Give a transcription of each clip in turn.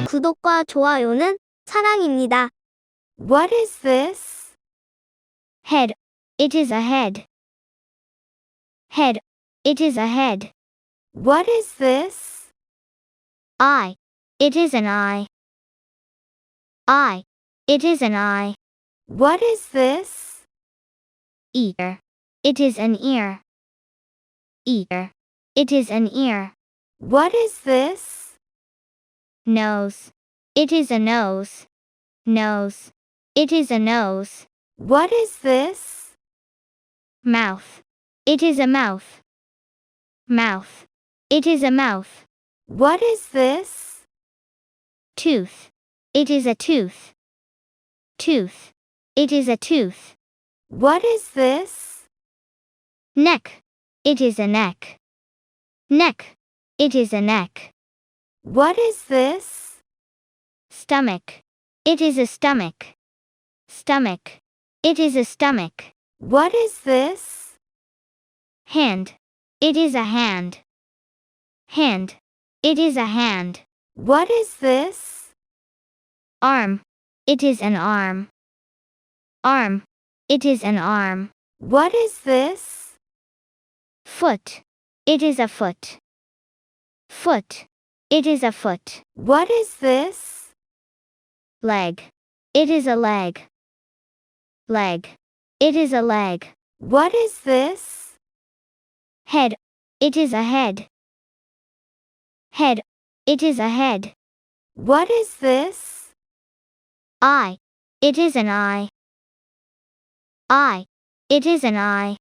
구독과 좋아요는 사랑입니다. What is this? Head. It is a head. Head. It is a head. What is this? Eye. It is an eye. Eye. It is an eye. What is this? Ear. It is an ear. Ear. It is an ear. What is this? Nose. It is a nose. Nose. It is a nose. What is this? Mouth. It is a mouth. Mouth. It is a mouth. What is this? Tooth. It is a tooth. Tooth. It is a tooth. What is this? Neck. It is a neck. Neck. It is a neck. What is this? Stomach. It is a stomach. Stomach. It is a stomach. What is this? Hand. It is a hand. Hand. It is a hand. What is this? Arm. It is an arm. Arm. It is an arm. What is this? Foot. It is a foot. Foot. It is a foot. What is this? Leg. It is a leg. Leg. It is a leg. What is this? Head. It is a head. Head. It is a head. What is this? Eye. It is an eye. Eye. It is an eye.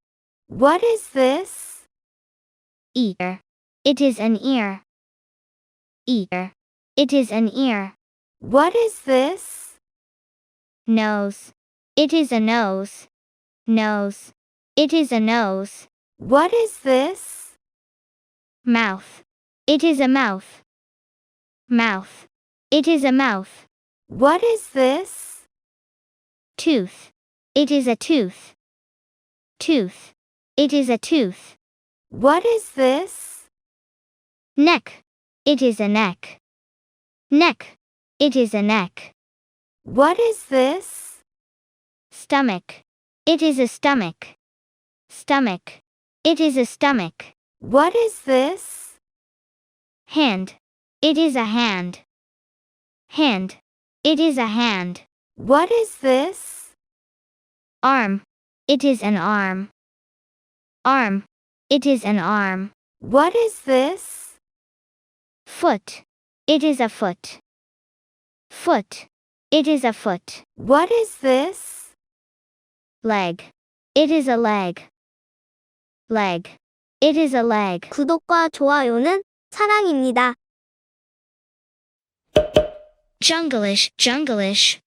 What is this? Ear. It is an ear. Ear. It is an ear. What is this? Nose. It is a nose. Nose. It is a nose. What is this? Mouth. It is a mouth. Mouth. It is a mouth. What is this? Tooth. It is a tooth. Tooth. It is a tooth. What is this? Neck. It is a neck. Neck. It is a neck. What is this? Stomach. It is a stomach. Stomach. It is a stomach. What is this? Hand. It is a hand. Hand. It is a hand. What is this? Arm. It is an arm. Arm. It is an arm. What is this? Foot. It is a foot. Foot. It is a foot. What is this? Leg. It is a leg. Leg. It is a leg. 구독과 좋아요는 사랑입니다. Junglish, Junglish.